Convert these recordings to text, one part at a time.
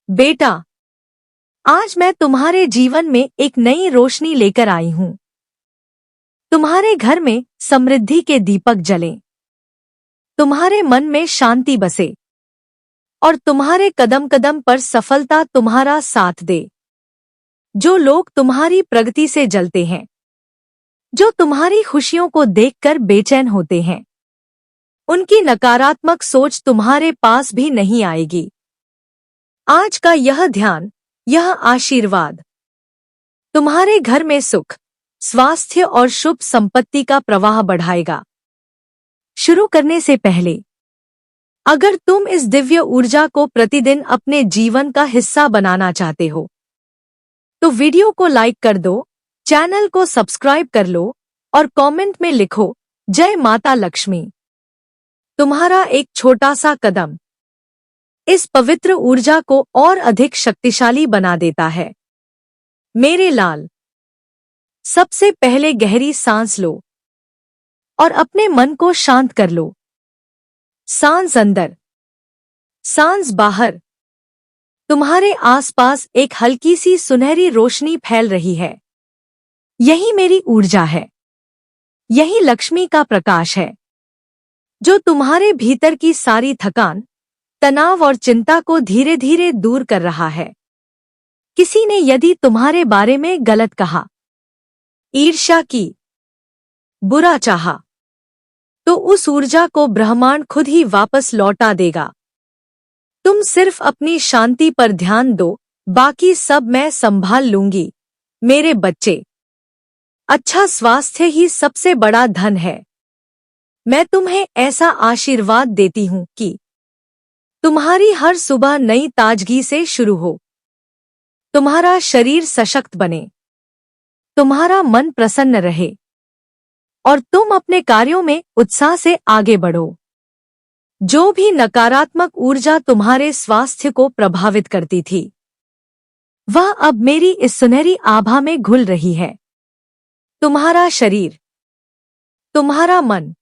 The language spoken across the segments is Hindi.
बेटा, आज मैं तुम्हारे जीवन में एक नई रोशनी लेकर आई हूँ। तुम्हारे घर में समृद्धि के दीपक जलें, तुम्हारे मन में शांति बसे और तुम्हारे कदम कदम पर सफलता तुम्हारा साथ दे। जो लोग तुम्हारी प्रगति से जलते हैं, जो तुम्हारी खुशियों को देखकर बेचैन होते हैं, उनकी नकारात्मक सोच तुम्हारे पास भी नहीं आएगी। आज का यह ध्यान, यह आशीर्वाद तुम्हारे घर में सुख, स्वास्थ्य और शुभ संपत्ति का प्रवाह बढ़ाएगा। शुरू करने से पहले, अगर तुम इस दिव्य ऊर्जा को प्रतिदिन अपने जीवन का हिस्सा बनाना चाहते हो, तो वीडियो को लाइक कर दो, चैनल को सब्सक्राइब कर लो और कमेंट में लिखो जय माता लक्ष्मी। तुम्हारा एक छोटा सा कदम इस पवित्र ऊर्जा को और अधिक शक्तिशाली बना देता है। मेरे लाल, सबसे पहले गहरी सांस लो और अपने मन को शांत कर लो। सांस अंदर, सांस बाहर। तुम्हारे आसपास एक हल्की सी सुनहरी रोशनी फैल रही है। यही मेरी ऊर्जा है, यही लक्ष्मी का प्रकाश है, जो तुम्हारे भीतर की सारी थकान, तनाव और चिंता को धीरे धीरे दूर कर रहा है। किसी ने यदि तुम्हारे बारे में गलत कहा, ईर्ष्या की, बुरा चाहा, तो उस ऊर्जा को ब्रह्मांड खुद ही वापस लौटा देगा। तुम सिर्फ अपनी शांति पर ध्यान दो, बाकी सब मैं संभाल लूंगी। मेरे बच्चे, अच्छा स्वास्थ्य ही सबसे बड़ा धन है। मैं तुम्हें ऐसा आशीर्वाद देती हूँ कि तुम्हारी हर सुबह नई ताजगी से शुरू हो। तुम्हारा शरीर सशक्त बने, तुम्हारा मन प्रसन्न रहे और तुम अपने कार्यों में उत्साह से आगे बढ़ो। जो भी नकारात्मक ऊर्जा तुम्हारे स्वास्थ्य को प्रभावित करती थी, वह अब मेरी इस सुनहरी आभा में घुल रही है। तुम्हारा शरीर, तुम्हारा मन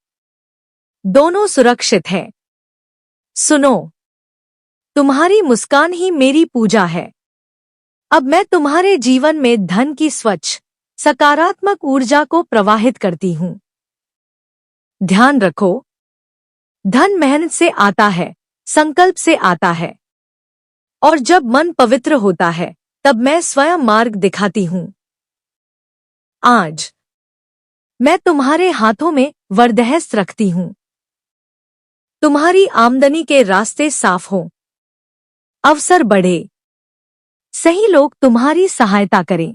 दोनों सुरक्षित है। सुनो, तुम्हारी मुस्कान ही मेरी पूजा है। अब मैं तुम्हारे जीवन में धन की स्वच्छ, सकारात्मक ऊर्जा को प्रवाहित करती हूँ। ध्यान रखो, धन मेहनत से आता है, संकल्प से आता है, और जब मन पवित्र होता है, तब मैं स्वयं मार्ग दिखाती हूँ। आज मैं तुम्हारे हाथों में वरदहस्त रखती हूँ। तुम्हारी आमदनी के रास्ते साफ हों, अवसर बढ़े, सही लोग तुम्हारी सहायता करें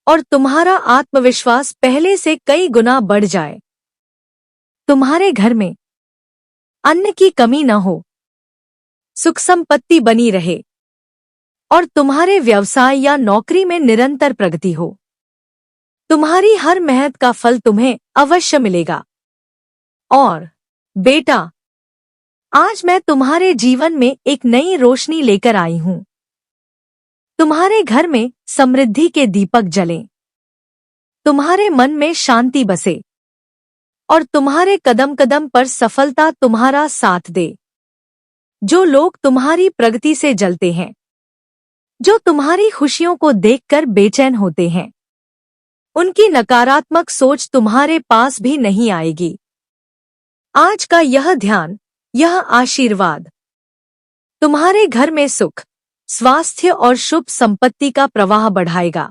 और तुम्हारा आत्मविश्वास पहले से कई गुना बढ़ जाए। तुम्हारे घर में अन्न की कमी न हो, सुख संपत्ति बनी रहे और तुम्हारे व्यवसाय या नौकरी में निरंतर प्रगति हो। तुम्हारी हर मेहनत का फल तुम्हें अवश्य मिलेगा। और बेटा, आज मैं तुम्हारे जीवन में एक नई रोशनी लेकर आई हूँ। तुम्हारे घर में समृद्धि के दीपक जलें, तुम्हारे मन में शांति बसे और तुम्हारे कदम कदम पर सफलता तुम्हारा साथ दे। जो लोग तुम्हारी प्रगति से जलते हैं, जो तुम्हारी खुशियों को देखकर बेचैन होते हैं, उनकी नकारात्मक सोच तुम्हारे पास भी नहीं आएगी। आज का यह ध्यान, यह आशीर्वाद तुम्हारे घर में सुख, स्वास्थ्य और शुभ संपत्ति का प्रवाह बढ़ाएगा।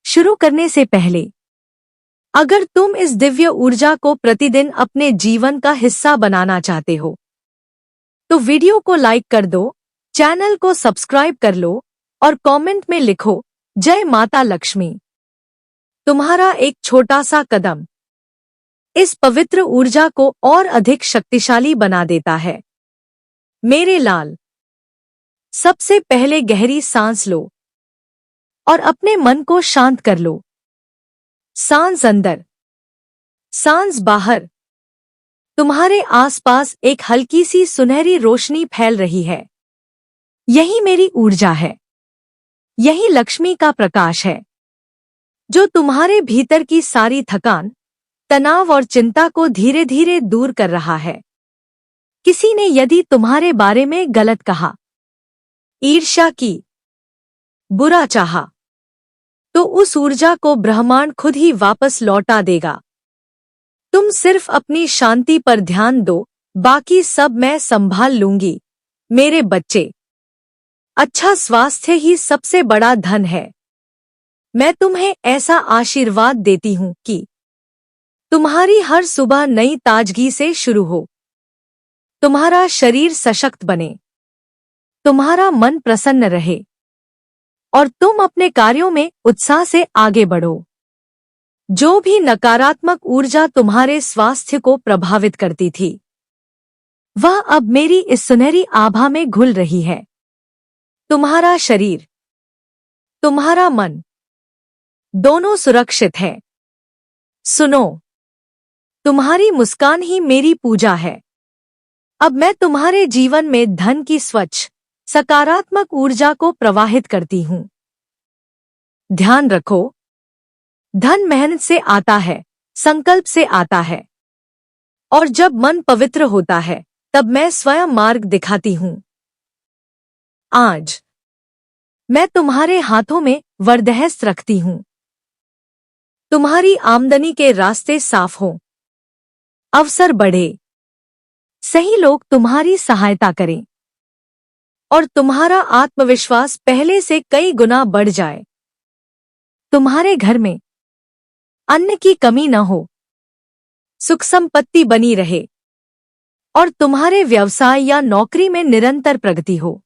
शुरू करने से पहले, अगर तुम इस दिव्य ऊर्जा को प्रतिदिन अपने जीवन का हिस्सा बनाना चाहते हो, तो वीडियो को लाइक कर दो, चैनल को सब्सक्राइब कर लो और कमेंट में लिखो जय माता लक्ष्मी। तुम्हारा एक छोटा सा कदम इस पवित्र ऊर्जा को और अधिक शक्तिशाली बना देता है। मेरे लाल, सबसे पहले गहरी सांस लो और अपने मन को शांत कर लो। सांस अंदर, सांस बाहर। तुम्हारे आसपास एक हल्की सी सुनहरी रोशनी फैल रही है। यही मेरी ऊर्जा है, यही लक्ष्मी का प्रकाश है, जो तुम्हारे भीतर की सारी थकान, तनाव और चिंता को धीरे धीरे दूर कर रहा है। किसी ने यदि तुम्हारे बारे में गलत कहा, ईर्ष्या की, बुरा चाहा, तो उस ऊर्जा को ब्रह्मांड खुद ही वापस लौटा देगा। तुम सिर्फ अपनी शांति पर ध्यान दो, बाकी सब मैं संभाल लूंगी। मेरे बच्चे, अच्छा स्वास्थ्य ही सबसे बड़ा धन है। मैं तुम्हें ऐसा आशीर्वाद देती हूँ कि तुम्हारी हर सुबह नई ताजगी से शुरू हो, तुम्हारा शरीर सशक्त बने, तुम्हारा मन प्रसन्न रहे और तुम अपने कार्यों में उत्साह से आगे बढ़ो। जो भी नकारात्मक ऊर्जा तुम्हारे स्वास्थ्य को प्रभावित करती थी, वह अब मेरी इस सुनहरी आभा में घुल रही है। तुम्हारा शरीर, तुम्हारा मन दोनों सुरक्षित है। सुनो, तुम्हारी मुस्कान ही मेरी पूजा है। अब मैं तुम्हारे जीवन में धन की स्वच्छ, सकारात्मक ऊर्जा को प्रवाहित करती हूँ। ध्यान रखो, धन मेहनत से आता है, संकल्प से आता है, और जब मन पवित्र होता है तब मैं स्वयं मार्ग दिखाती हूँ। आज मैं तुम्हारे हाथों में वरदहस्त रखती हूँ। तुम्हारी आमदनी के रास्ते साफ हों, अवसर बढ़े, सही लोग तुम्हारी सहायता करें और तुम्हारा आत्मविश्वास पहले से कई गुना बढ़ जाए। तुम्हारे घर में अन्न की कमी न हो, सुख संपत्ति बनी रहे और तुम्हारे व्यवसाय या नौकरी में निरंतर प्रगति हो।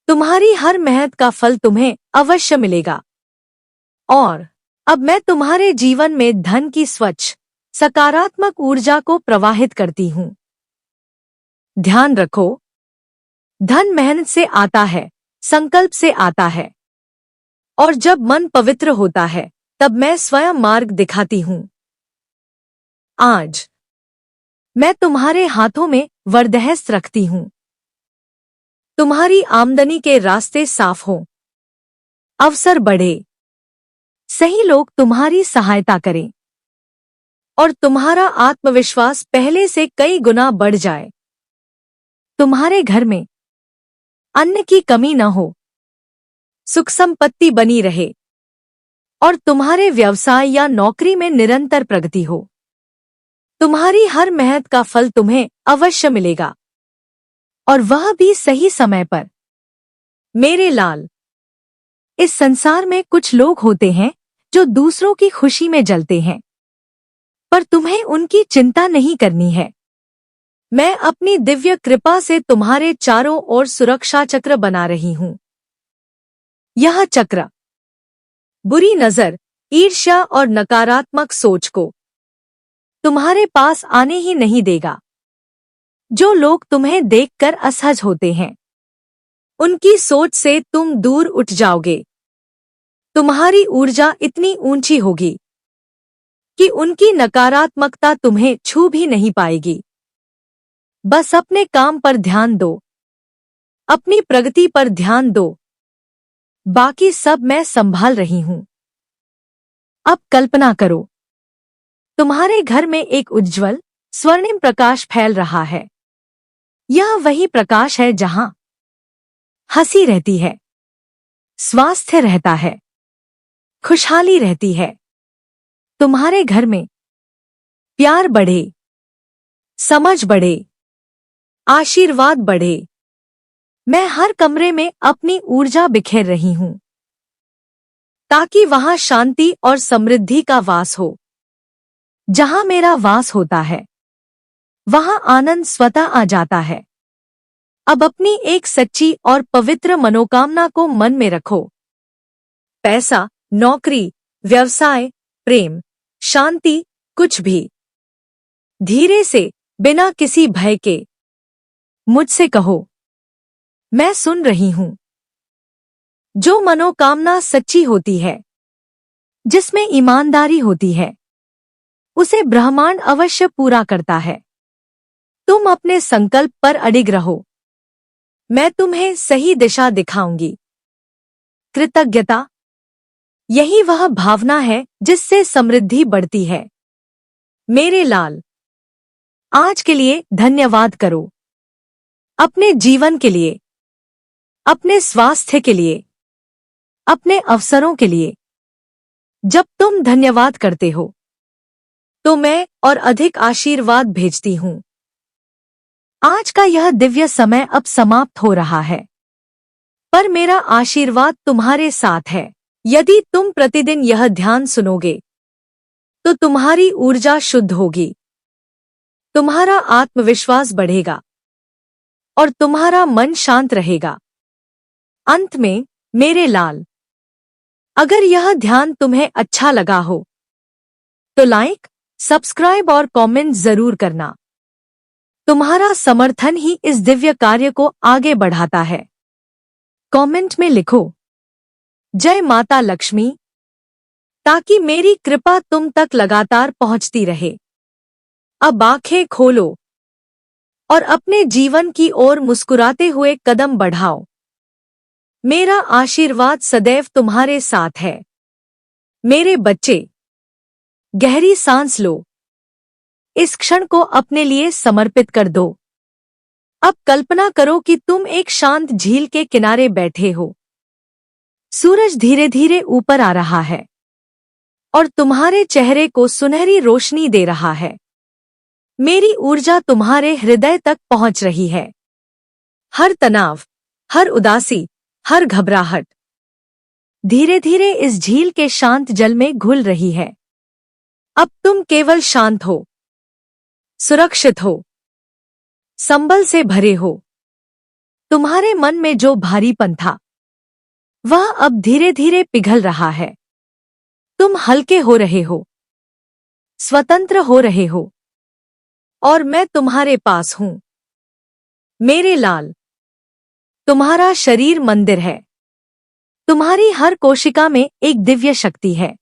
तुम्हारी हर मेहनत का फल तुम्हें अवश्य मिलेगा। और अब मैं तुम्हारे जीवन में धन की स्वच्छ, सकारात्मक ऊर्जा को प्रवाहित करती हूँ। ध्यान रखो, धन मेहनत से आता है, संकल्प से आता है, और जब मन पवित्र होता है तब मैं स्वयं मार्ग दिखाती हूँ। आज मैं तुम्हारे हाथों में वरदहस्त रखती हूँ। तुम्हारी आमदनी के रास्ते साफ हों, अवसर बढ़े, सही लोग तुम्हारी सहायता करें और तुम्हारा आत्मविश्वास पहले से कई गुना बढ़ जाए। तुम्हारे घर में अन्न की कमी न हो, सुख संपत्ति बनी रहे और तुम्हारे व्यवसाय या नौकरी में निरंतर प्रगति हो। तुम्हारी हर मेहनत का फल तुम्हें अवश्य मिलेगा, और वह भी सही समय पर। मेरे लाल, इस संसार में कुछ लोग होते हैं जो दूसरों की खुशी में जलते हैं, पर तुम्हें उनकी चिंता नहीं करनी है। मैं अपनी दिव्य कृपा से तुम्हारे चारों ओर सुरक्षा चक्र बना रही हूँ। यह चक्र बुरी नजर, ईर्ष्या और नकारात्मक सोच को तुम्हारे पास आने ही नहीं देगा। जो लोग तुम्हें देखकर असहज होते हैं, उनकी सोच से तुम दूर उठ जाओगे। तुम्हारी ऊर्जा इतनी ऊंची होगी कि उनकी नकारात्मकता तुम्हें छू भी नहीं पाएगी। बस अपने काम पर ध्यान दो, अपनी प्रगति पर ध्यान दो, बाकी सब मैं संभाल रही हूँ। अब कल्पना करो, तुम्हारे घर में एक उज्ज्वल, स्वर्णिम प्रकाश फैल रहा है। यह वही प्रकाश है जहां हंसी रहती है, स्वास्थ्य रहता है, खुशहाली रहती है। तुम्हारे घर में प्यार बढ़े, समझ बढ़े, आशीर्वाद बढ़े। मैं हर कमरे में अपनी ऊर्जा बिखेर रही हूँ ताकि वहां शांति और समृद्धि का वास हो। जहां मेरा वास होता है, वहां आनंद स्वतः आ जाता है। अब अपनी एक सच्ची और पवित्र मनोकामना को मन में रखो। पैसा, नौकरी, व्यवसाय, प्रेम, शांति, कुछ भी। धीरे से, बिना किसी भय के मुझसे कहो, मैं सुन रही हूं। जो मनोकामना सच्ची होती है, जिसमें ईमानदारी होती है, उसे ब्रह्मांड अवश्य पूरा करता है। तुम अपने संकल्प पर अडिग रहो। मैं तुम्हें सही दिशा दिखाऊंगी। कृतज्ञता, यही वह भावना है जिससे समृद्धि बढ़ती है। मेरे लाल, आज के लिए धन्यवाद करो। अपने जीवन के लिए अपने स्वास्थ्य के लिए, अपने अवसरों के लिए। जब तुम धन्यवाद करते हो तो मैं और अधिक आशीर्वाद भेजती हूँ। आज का यह दिव्य समय अब समाप्त हो रहा है, पर मेरा आशीर्वाद तुम्हारे साथ है। यदि तुम प्रतिदिन यह ध्यान सुनोगे तो तुम्हारी ऊर्जा शुद्ध होगी, तुम्हारा आत्मविश्वास बढ़ेगा और तुम्हारा मन शांत रहेगा। अंत में, मेरे लाल, अगर यह ध्यान तुम्हें अच्छा लगा हो तो लाइक, सब्सक्राइब और कमेंट जरूर करना। तुम्हारा समर्थन ही इस दिव्य कार्य को आगे बढ़ाता है। कमेंट में लिखो जय माता लक्ष्मी, ताकि मेरी कृपा तुम तक लगातार पहुंचती रहे। अब आंखें खोलो और अपने जीवन की ओर मुस्कुराते हुए कदम बढ़ाओ। मेरा आशीर्वाद सदैव तुम्हारे साथ है। मेरे बच्चे, गहरी सांस लो। इस क्षण को अपने लिए समर्पित कर दो। अब कल्पना करो कि तुम एक शांत झील के किनारे बैठे हो। सूरज धीरे धीरे ऊपर आ रहा है और तुम्हारे चेहरे को सुनहरी रोशनी दे रहा है। मेरी ऊर्जा तुम्हारे हृदय तक पहुंच रही है। हर तनाव, हर उदासी, हर घबराहट धीरे धीरे इस झील के शांत जल में घुल रही है। अब तुम केवल शांत हो, सुरक्षित हो, संबल से भरे हो। तुम्हारे मन में जो भारीपन था वह अब धीरे धीरे पिघल रहा है। तुम हल्के हो रहे हो, स्वतंत्र हो रहे हो और मैं तुम्हारे पास हूं। मेरे लाल, तुम्हारा शरीर मंदिर है। तुम्हारी हर कोशिका में एक दिव्य शक्ति है।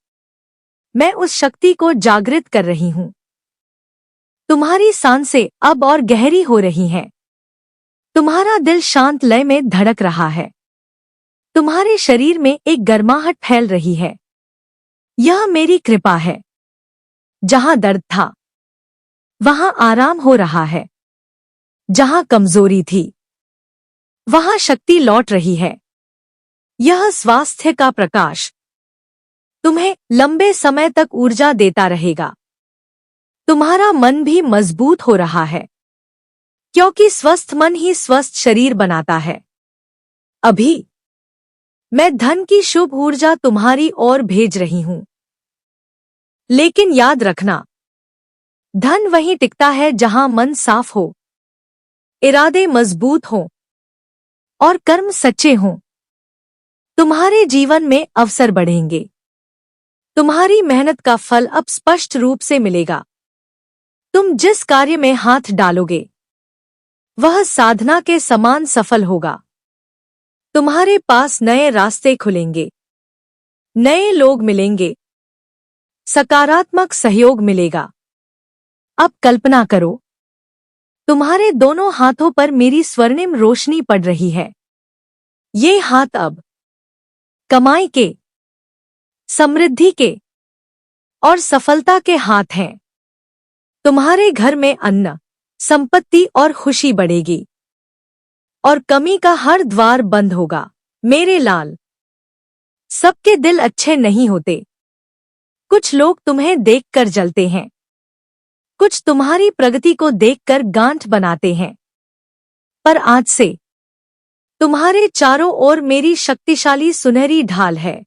मैं उस शक्ति को जागृत कर रही हूं। तुम्हारी सांसें अब और गहरी हो रही हैं। तुम्हारा दिल शांत लय में धड़क रहा है। तुम्हारे शरीर में एक गर्माहट फैल रही है। यह मेरी कृपा है। जहां दर्द था वहां आराम हो रहा है। जहां कमजोरी थी वहां शक्ति लौट रही है। यह स्वास्थ्य का प्रकाश तुम्हें लंबे समय तक ऊर्जा देता रहेगा। तुम्हारा मन भी मजबूत हो रहा है, क्योंकि स्वस्थ मन ही स्वस्थ शरीर बनाता है। अभी मैं धन की शुभ ऊर्जा तुम्हारी ओर भेज रही हूं। लेकिन याद रखना, धन वहीं टिकता है जहां मन साफ हो, इरादे मजबूत हों और कर्म सच्चे हों। तुम्हारे जीवन में अवसर बढ़ेंगे। तुम्हारी मेहनत का फल अब स्पष्ट रूप से मिलेगा। तुम जिस कार्य में हाथ डालोगे वह साधना के समान सफल होगा। तुम्हारे पास नए रास्ते खुलेंगे, नए लोग मिलेंगे, सकारात्मक सहयोग मिलेगा। अब कल्पना करो, तुम्हारे दोनों हाथों पर मेरी स्वर्णिम रोशनी पड़ रही है। ये हाथ अब कमाई के, समृद्धि के और सफलता के हाथ हैं। तुम्हारे घर में अन्न, संपत्ति और खुशी बढ़ेगी और कमी का हर द्वार बंद होगा। मेरे लाल, सबके दिल अच्छे नहीं होते। कुछ लोग तुम्हें देखकर जलते हैं, कुछ तुम्हारी प्रगति को देखकर गांठ बनाते हैं। पर आज से तुम्हारे चारों ओर मेरी शक्तिशाली सुनहरी ढाल है।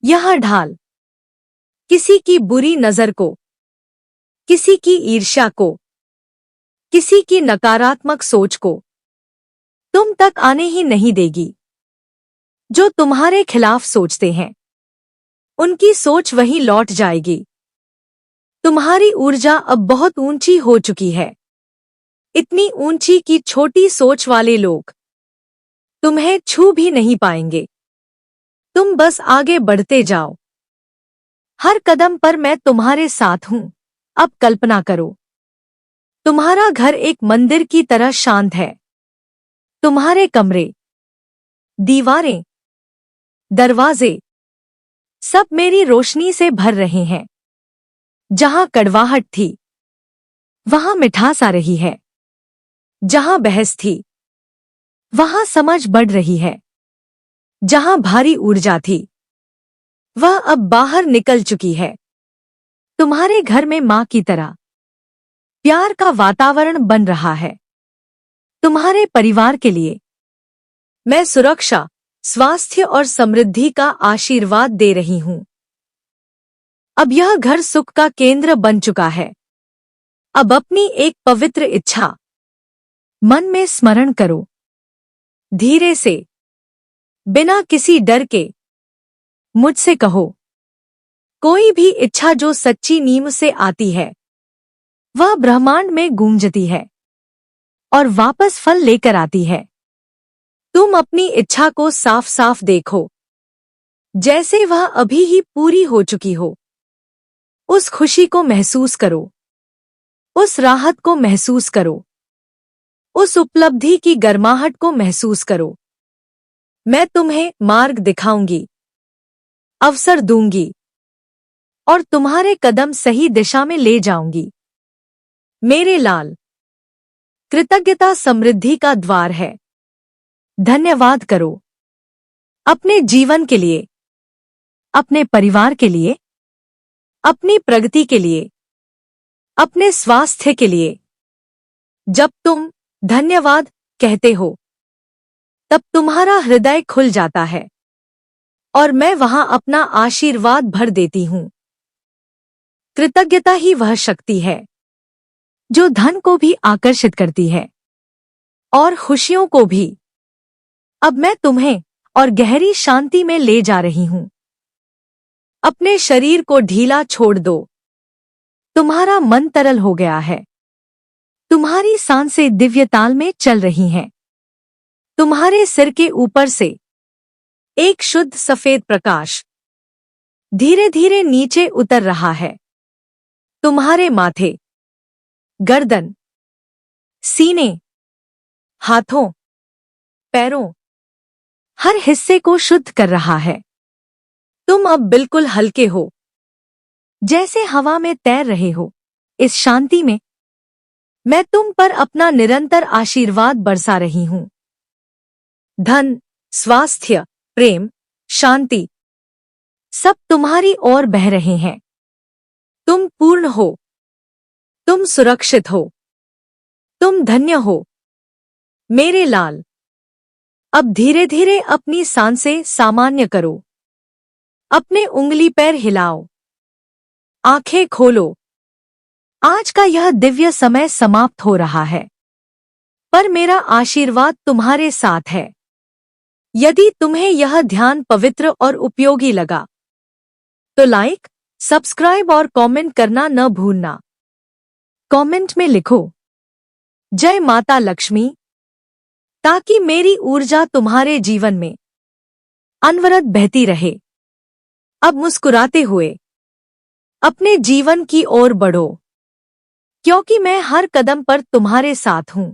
यह ढाल किसी की बुरी नजर को, किसी की ईर्ष्या को, किसी की नकारात्मक सोच को तुम तक आने ही नहीं देगी। जो तुम्हारे खिलाफ सोचते हैं उनकी सोच वहीं लौट जाएगी। तुम्हारी ऊर्जा अब बहुत ऊंची हो चुकी है, इतनी ऊंची कि छोटी सोच वाले लोग तुम्हें छू भी नहीं पाएंगे। तुम बस आगे बढ़ते जाओ। हर कदम पर मैं तुम्हारे साथ हूं। अब कल्पना करो, तुम्हारा घर एक मंदिर की तरह शांत है। तुम्हारे कमरे, दीवारें, दरवाजे सब मेरी रोशनी से भर रहे हैं। जहां कड़वाहट थी वहां मिठास आ रही है। जहां बहस थी वहां समझ बढ़ रही है। जहां भारी ऊर्जा थी, वह अब बाहर निकल चुकी है। तुम्हारे घर में मां की तरह प्यार का वातावरण बन रहा है। तुम्हारे परिवार के लिए मैं सुरक्षा, स्वास्थ्य और समृद्धि का आशीर्वाद दे रही हूं। अब यह घर सुख का केंद्र बन चुका है। अब अपनी एक पवित्र इच्छा मन में स्मरण करो। धीरे से, बिना किसी डर के मुझसे कहो। कोई भी इच्छा जो सच्ची नींव से आती है, वह ब्रह्मांड में गूंजती है और वापस फल लेकर आती है। तुम अपनी इच्छा को साफ साफ देखो, जैसे वह अभी ही पूरी हो चुकी हो। उस खुशी को महसूस करो, उस राहत को महसूस करो, उस उपलब्धि की गर्माहट को महसूस करो। मैं तुम्हें मार्ग दिखाऊंगी, अवसर दूंगी और तुम्हारे कदम सही दिशा में ले जाऊंगी। मेरे लाल, कृतज्ञता समृद्धि का द्वार है। धन्यवाद करो अपने जीवन के लिए, अपने परिवार के लिए, अपनी प्रगति के लिए, अपने स्वास्थ्य के लिए। जब तुम धन्यवाद कहते हो, तब तुम्हारा हृदय खुल जाता है और मैं वहां अपना आशीर्वाद भर देती हूं। कृतज्ञता ही वह शक्ति है जो धन को भी आकर्षित करती है और खुशियों को भी। अब मैं तुम्हें और गहरी शांति में ले जा रही हूं। अपने शरीर को ढीला छोड़ दो। तुम्हारा मन तरल हो गया है। तुम्हारी सांसें दिव्य ताल में चल रही हैं। तुम्हारे सिर के ऊपर से एक शुद्ध सफेद प्रकाश धीरे धीरे नीचे उतर रहा है। तुम्हारे माथे, गर्दन, सीने, हाथों, पैरों, हर हिस्से को शुद्ध कर रहा है। तुम अब बिल्कुल हल्के हो, जैसे हवा में तैर रहे हो। इस शांति में मैं तुम पर अपना निरंतर आशीर्वाद बरसा रही हूं। धन, स्वास्थ्य, प्रेम, शांति सब तुम्हारी ओर बह रहे हैं। तुम पूर्ण हो, तुम सुरक्षित हो, तुम धन्य हो। मेरे लाल, अब धीरे धीरे अपनी सांसें सामान्य करो। अपने उंगली पैर हिलाओ, आंखें खोलो। आज का यह दिव्य समय समाप्त हो रहा है, पर मेरा आशीर्वाद तुम्हारे साथ है। यदि तुम्हें यह ध्यान पवित्र और उपयोगी लगा, तो लाइक, सब्सक्राइब और कमेंट करना न भूलना। कमेंट में लिखो, जय माता लक्ष्मी, ताकि मेरी ऊर्जा तुम्हारे जीवन में अनवरत बहती रहे। अब मुस्कुराते हुए अपने जीवन की ओर बढ़ो, क्योंकि मैं हर कदम पर तुम्हारे साथ हूं।